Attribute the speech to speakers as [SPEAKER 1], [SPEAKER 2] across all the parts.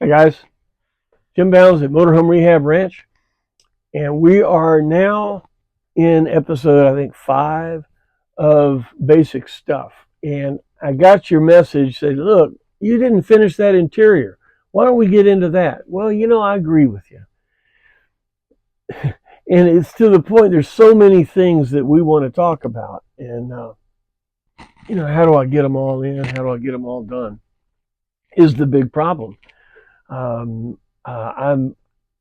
[SPEAKER 1] Hey guys, Jim Bounds at Motorhome Rehab Ranch, and we are now in episode, I think, 5 of basic stuff. And I got your message, said, look, you didn't finish that interior. Why don't we get into that? Well, I agree with you. And it's to the point, there's so many things that we want to talk about. And, how do I get them all in? How do I get them all done? Is the big problem. Um, I'm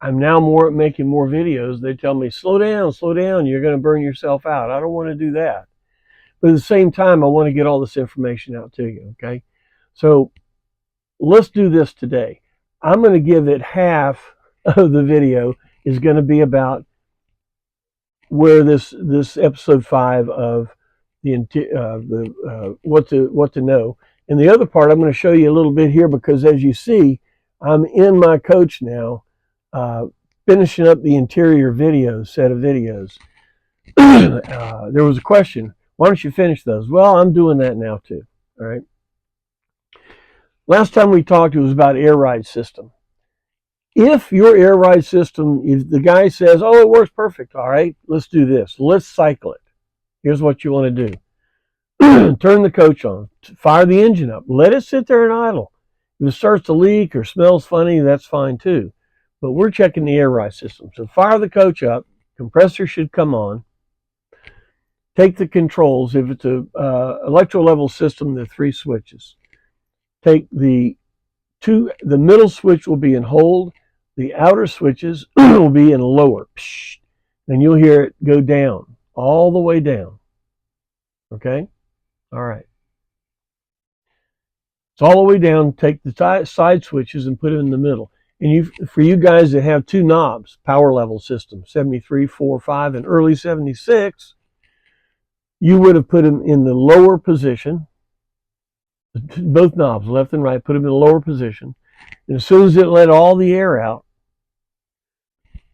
[SPEAKER 1] now making more videos. They tell me, slow down, you're going to burn yourself out. I don't want to do that. But at the same time, I want to get all this information out to you, okay? So let's do this today. I'm going to give it half of the video is going to be about where this episode 5 of what to know. And the other part, I'm going to show you a little bit here because as you see, I'm in my coach now, finishing up the interior set of videos. There was a question, why don't you finish those? Well, I'm doing that now too, all right? Last time we talked, it was about air ride system. If your air ride system, if the guy says, oh, it works perfect, all right, let's do this. Let's cycle it. Here's what you want to do. Turn the coach on, fire the engine up, let it sit there and idle. If it starts to leak or smells funny, that's fine too. But we're checking the air ride system. So fire the coach up, compressor should come on. Take the controls. If it's a electro level system, the 3 switches. Take the middle switch will be in hold. The outer switches will be in lower. And you'll hear it go down, all the way down. Okay? All right. It's all the way down. Take the side switches and put it in the middle. And for you guys that have 2 knobs, power level system, 73, 4, 5, and early 76, you would have put them in the lower position. Both knobs, left and right, put them in the lower position. And as soon as it let all the air out,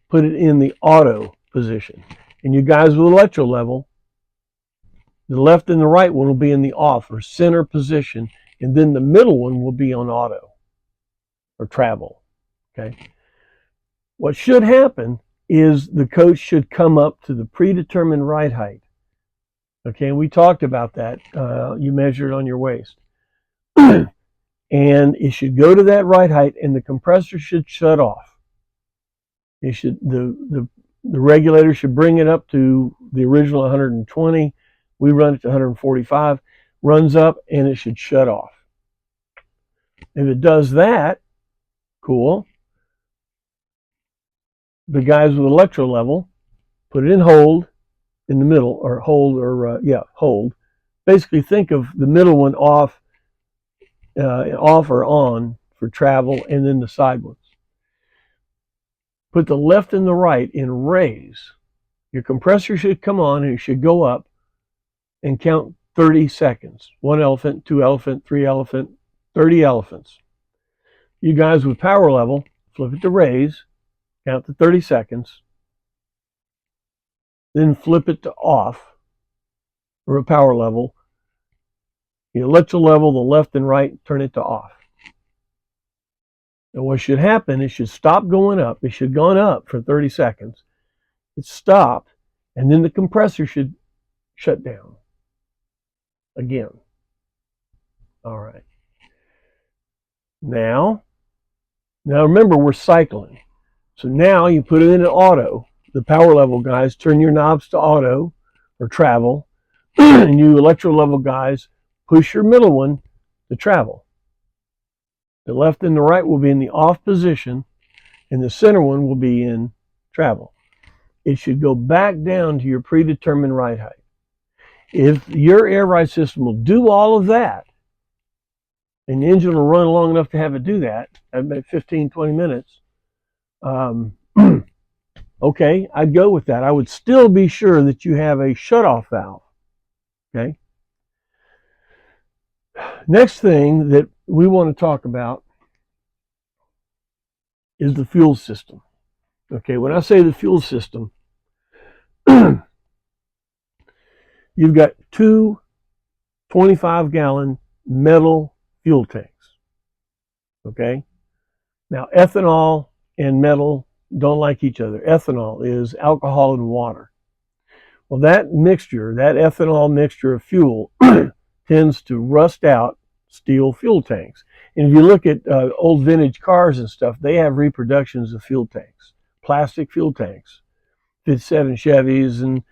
[SPEAKER 1] put it in the auto position. And you guys with electro level, the left and the right one will be in the off or center position, and then the middle one will be on auto or travel. Okay. What should happen is the coach should come up to the predetermined ride height. Okay, we talked about that. You measure it on your waist. And it should go to that ride height, and the compressor should shut off. It should the regulator should bring it up to the original 120. We run it to 145. Runs up, and it should shut off. If it does that, cool. The guys with electro level put it in hold in the middle, or hold, or hold. Basically, think of the middle one off or on for travel, and then the side ones. Put the left and the right in raise. Your compressor should come on and it should go up and count 30 seconds. 1 elephant, 2 elephant, 3 elephant, 30 elephants. You guys with power level, flip it to raise, count to 30 seconds, then flip it to off or a power level. The electro level, the left and right, turn it to off. And what should happen, it should stop going up. It should have gone up for 30 seconds. It stopped, and then the compressor should shut down again. All right. Now remember, we're cycling. So now you put it in auto. The power level guys, turn your knobs to auto or travel. And you electro level guys, push your middle one to travel. The left and the right will be in the off position, and the center one will be in travel. It should go back down to your predetermined ride height. If your air ride system will do all of that, and the engine will run long enough to have it do that, about 15, 20 minutes, okay, I'd go with that. I would still be sure that you have a shutoff valve. Okay. Next thing that we want to talk about is the fuel system. Okay, when I say the fuel system, you've got 2 25-gallon metal fuel tanks. Okay, Now, ethanol and metal don't like each other. Ethanol is alcohol and water. Well, that mixture, that ethanol mixture of fuel, tends to rust out steel fuel tanks. And if you look at old vintage cars and stuff, they have reproductions of fuel tanks, plastic fuel tanks, 57 Chevys and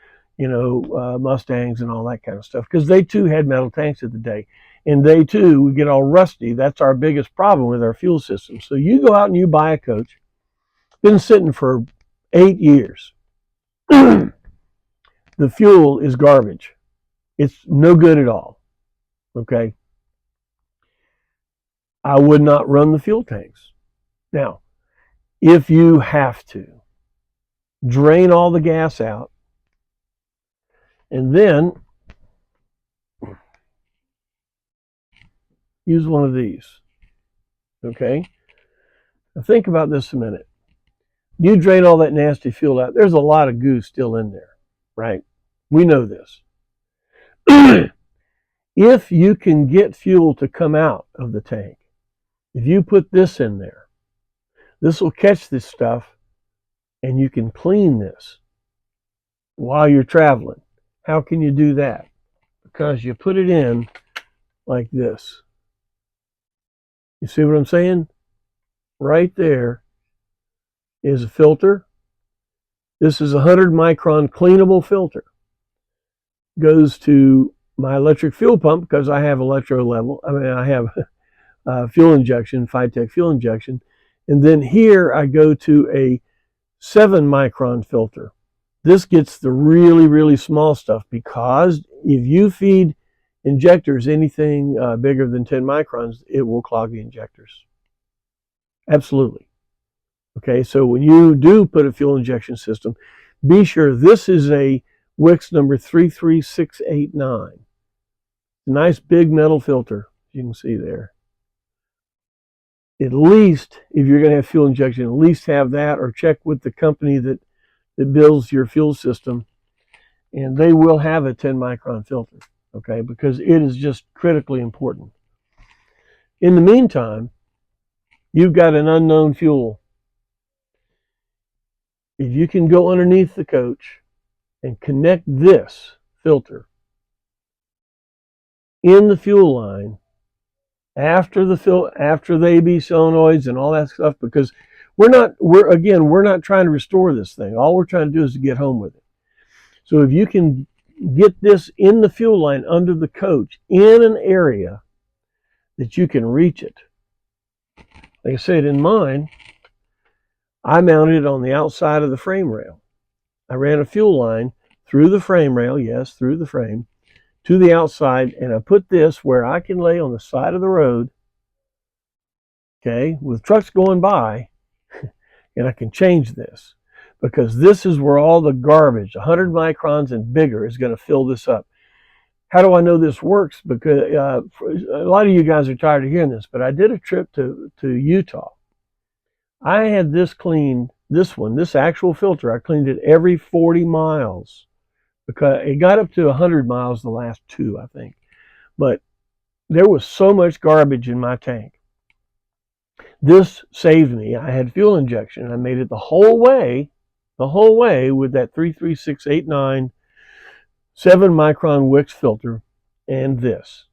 [SPEAKER 1] Mustangs and all that kind of stuff, because they too had metal tanks at the day, and they too would get all rusty. That's our biggest problem with our fuel system. So you go out and you buy a Coach, been sitting for 8 years. The fuel is garbage. It's no good at all. Okay. I would not run the fuel tanks. Now, if you have to, drain all the gas out, and then use one of these. Okay? Now think about this a minute. You drain all that nasty fuel out. There's a lot of goo still in there, right? We know this. If you can get fuel to come out of the tank, if you put this in there, this will catch this stuff and you can clean this while you're traveling. How can you do that? Because you put it in like this. You see what I'm saying? Right there is a filter. This is a 100 micron cleanable filter. Goes to my electric fuel pump because I have I have fuel injection, Phytech fuel injection. And then here I go to a 7 micron filter. This gets the really, really small stuff, because if you feed injectors anything bigger than 10 microns, it will clog the injectors. Absolutely. Okay, so when you do put a fuel injection system, be sure this is a Wix number 33689. Nice big metal filter, you can see there. At least, if you're going to have fuel injection, at least have that, or check with the company that builds your fuel system, and they will have a 10 micron filter, okay, because it is just critically important. In the meantime, you've got an unknown fuel. If you can go underneath the Coach and connect this filter in the fuel line after the AB solenoids and all that stuff, because we're not trying to restore this thing. All we're trying to do is to get home with it. So if you can get this in the fuel line under the Coach in an area that you can reach it. Like I said, in mine, I mounted it on the outside of the frame rail. I ran a fuel line through the frame rail, yes, through the frame, to the outside, and I put this where I can lay on the side of the road, okay, with trucks going by, and I can change this, because this is where all the garbage, 100 microns and bigger, is going to fill this up. How do I know this works? Because a lot of you guys are tired of hearing this, but I did a trip to Utah. I had this cleaned, this actual filter, I cleaned it every 40 miles. Because it got up to 100 miles the last 2, I think. But there was so much garbage in my tank. This saved me. I had fuel injection. I made it the whole way with that 33689 7 micron Wix filter, and this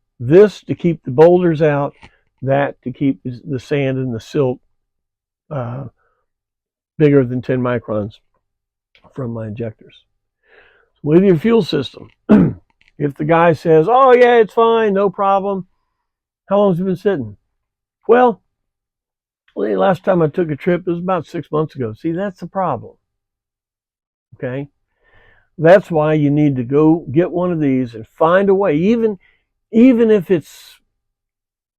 [SPEAKER 1] to keep the boulders out, that to keep the sand and the silt bigger than 10 microns from my injectors. With your fuel system, if the guy says, oh yeah, it's fine, no problem, how long has it been sitting? Well, the last time I took a trip, it was about 6 months ago. See, that's the problem. Okay? That's why you need to go get one of these and find a way, even if it's,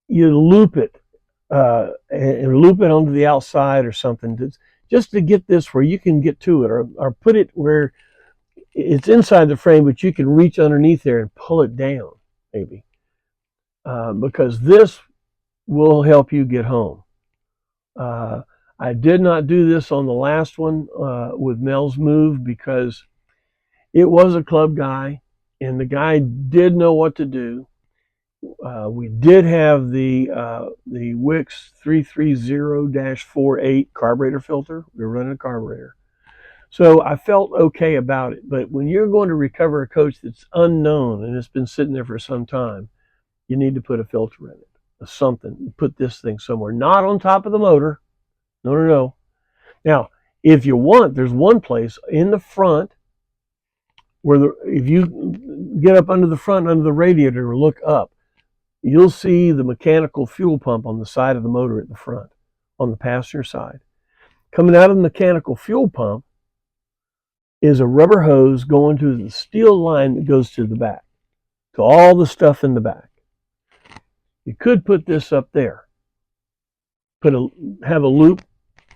[SPEAKER 1] you loop it, and loop it onto the outside or something, just to get this where you can get to it, or put it where it's inside the frame, but you can reach underneath there and pull it down, maybe. Because this will help you get home. I did not do this on the last one with Mel's Move, because it was a club guy, and the guy did know what to do. We did have the Wix 330-48 carburetor filter. We were running a carburetor. So I felt okay about it. But when you're going to recover a coach that's unknown and it's been sitting there for some time, you need to put a filter in it. Something. Put this thing somewhere. Not on top of the motor. No, no, no. Now, if you want, there's one place in the front where if you get up under the front, under the radiator, or look up, you'll see the mechanical fuel pump on the side of the motor at the front, on the passenger side. Coming out of the mechanical fuel pump is a rubber hose going to the steel line that goes to the back, to all the stuff in the back. You could put this up there, have a loop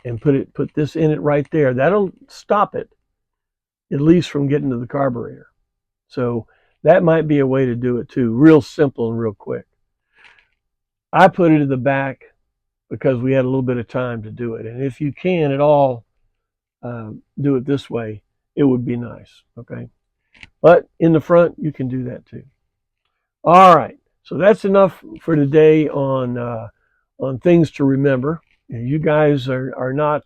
[SPEAKER 1] and put this in it right there. That'll stop it, at least from getting to the carburetor. So that might be a way to do it too. Real simple and real quick. I put it in the back because we had a little bit of time to do it. And if you can at all do it this way, it would be nice. Okay. But in the front, you can do that too. All right. So that's enough for today on things to remember. You guys are not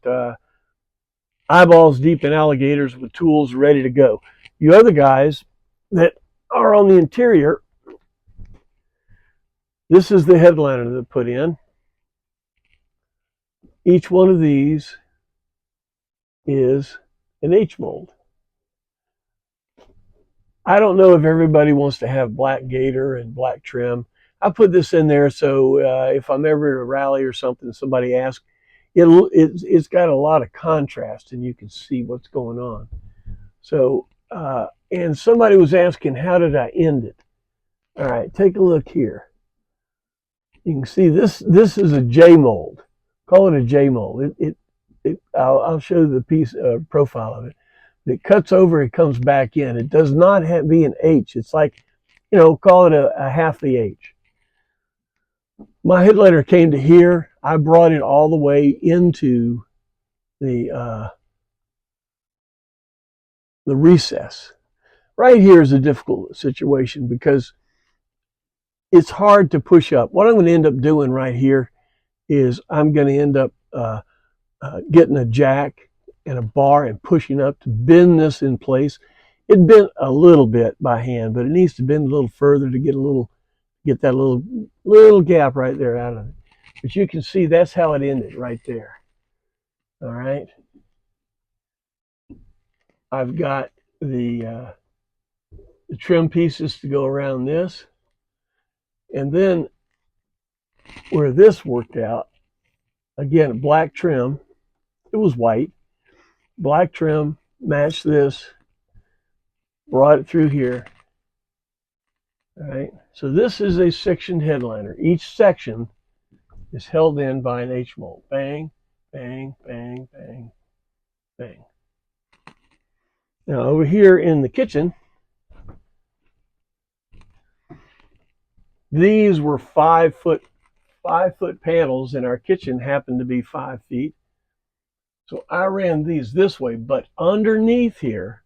[SPEAKER 1] eyeballs deep in alligators with tools ready to go. You other guys that are on the interior, this is the headliner that put in. Each one of these is an H mold. I don't know if everybody wants to have black gator and black trim. I put this in there so if I'm ever at a rally or something, somebody asks, it's got a lot of contrast and you can see what's going on. So, and somebody was asking, how did I end it? All right, take a look here. You can see this is a J mold. Call it a J mold. I'll show you the piece profile of it. It cuts over, it comes back in. It does not be an H. It's like, call it a half the H. My headliner came to here. I brought it all the way into the recess. Right here is a difficult situation because it's hard to push up. What I'm going to end up doing right here is I'm going to end up getting a jack and a bar and pushing up to bend this in place. It bent a little bit by hand, but it needs to bend a little further to get that little gap right there out of it. But you can see that's how it ended right there. All right. I've got the trim pieces to go around this. And then where this worked out, again, black trim. It was white. Black trim, matched this, brought it through here. All right. So this is a sectioned headliner. Each section is held in by an H mold. Bang, bang, bang, bang, bang. Now over here in the kitchen, these were 5 foot panels, and our kitchen happened to be 5 feet. So I ran these this way, but underneath here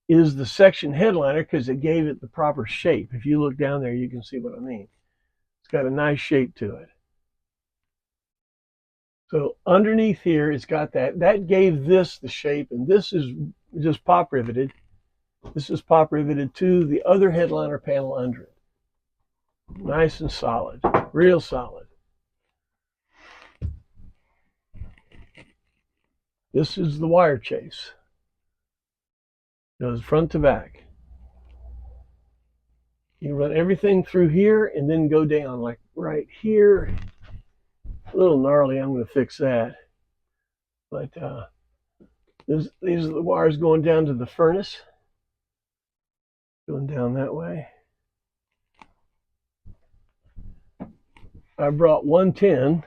[SPEAKER 1] is the section headliner because it gave it the proper shape. If you look down there, you can see what I mean. It's got a nice shape to it. So underneath here, it's got that. That gave this the shape, and this is just pop riveted. This is pop riveted to the other headliner panel under it. Nice and solid, real solid. This is the wire chase. Goes front to back. You run everything through here and then go down like right here. A little gnarly, I'm going to fix that. But these are the wires going down to the furnace. Going down that way. I brought 110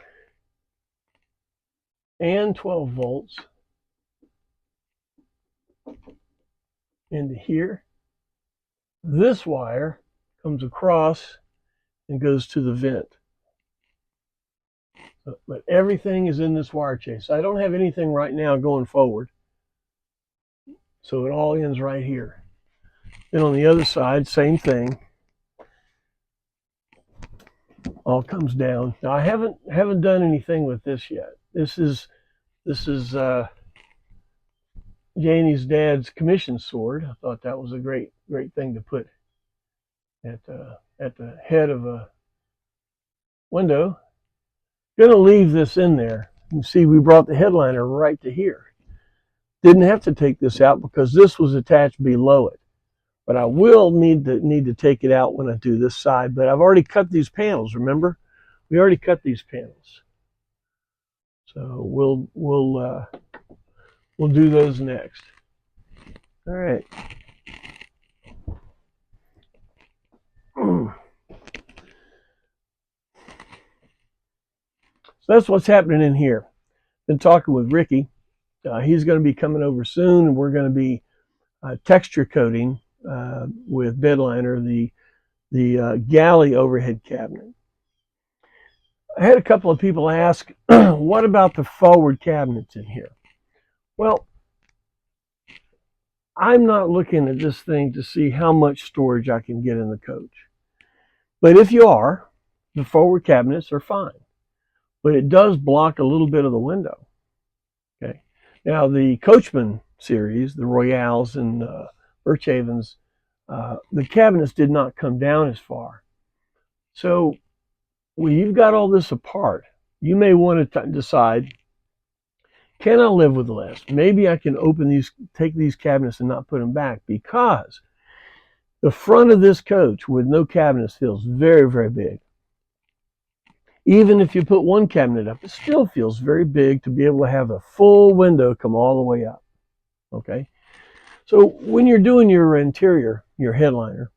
[SPEAKER 1] and 12 volts into here. This wire comes across and goes to the vent. But everything is in this wire chase. I don't have anything right now going forward. So it all ends right here. Then on the other side, same thing. all comes down. Now I haven't done anything with this yet. This is Janie's dad's commission sword. I thought that was a great thing to put at the head of a window. Gonna leave this in there. You see, we brought the headliner right to here. Didn't have to take this out because this was attached below it. But I will need to take it out when I do this side. But I've already cut these panels. Remember, we already cut these panels. So we'll do those next. All right. So that's what's happening in here. Been talking with Ricky. He's going to be coming over soon, and we're going to be texture coating with bedliner the galley overhead cabinet. I had a couple of people ask, what about the forward cabinets in here? Well, I'm not looking at this thing to see how much storage I can get in the coach. But if you are, the forward cabinets are fine. But it does block a little bit of the window. Okay. Now the Coachman series, the Royales and Birchhavens, the cabinets did not come down as far. So when you've got all this apart, you may want to decide, can I live with less? Maybe I can take these cabinets and not put them back, because the front of this coach with no cabinets feels very, very big. Even if you put one cabinet up, it still feels very big to be able to have a full window come all the way up. Okay? So when you're doing your interior, your headliner,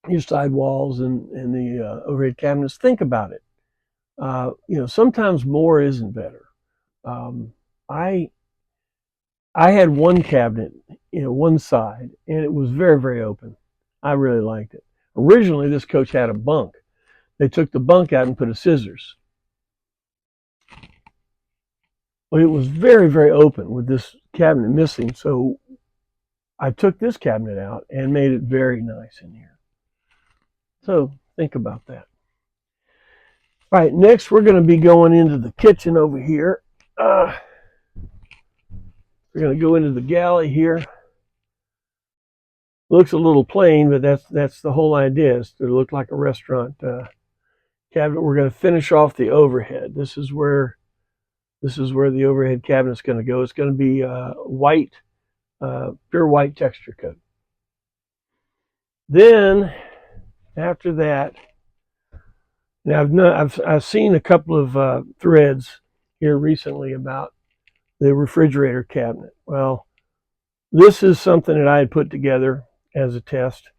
[SPEAKER 1] your side walls and the overhead cabinets, think about it. Sometimes more isn't better. I had one cabinet, one side, and it was very, very open. I really liked it. Originally, this coach had a bunk. They took the bunk out and put a scissors. But it was very, very open with this cabinet missing. So I took this cabinet out and made it very nice in here. So think about that. All right, next we're going to be going into the kitchen over here. We're going to go into the galley here. Looks a little plain, but that's the whole idea, is to look like a restaurant cabinet. We're going to finish off the overhead. This is where the overhead cabinet is going to go. It's going to be white, pure white texture coat. Then after that, now I've seen a couple of threads here recently about the refrigerator cabinet. Well, this is something that I had put together as a test,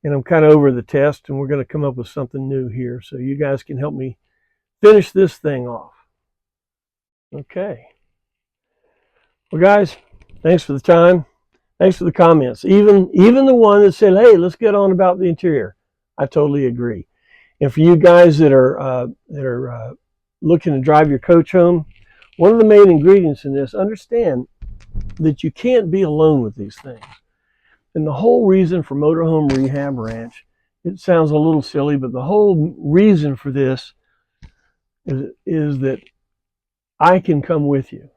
[SPEAKER 1] and I'm kind of over the test, and we're going to come up with something new here, so you guys can help me finish this thing off. Okay. Well, guys, thanks for the time. Thanks for the comments. Even the one that said, "Hey, let's get on about the interior." I totally agree. And for you guys that are looking to drive your coach home, one of the main ingredients in this, understand that you can't be alone with these things. And the whole reason for Motorhome Rehab Ranch, it sounds a little silly, but the whole reason for this is that I can come with you.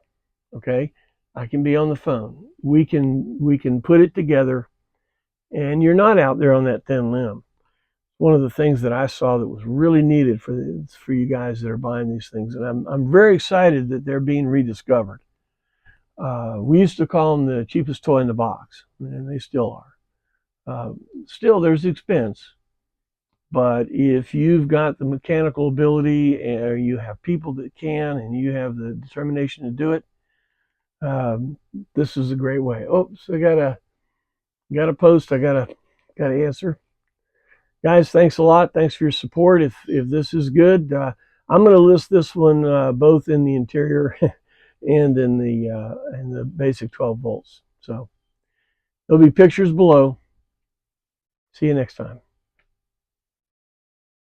[SPEAKER 1] Okay? I can be on the phone. We can put it together, and you're not out there on that thin limb. One of the things that I saw that was really needed for you guys that are buying these things, and I'm very excited that they're being rediscovered. We used to call them the cheapest toy in the box, and they still are. Still, there's expense, but if you've got the mechanical ability, and you have people that can, and you have the determination to do it, this is a great way. Oh, so I got a post I gotta answer. Guys, thanks a lot. Thanks for your support. If this is good, I'm going to list this one both in the interior and in the basic 12 volts. So there'll be pictures below. See you next time.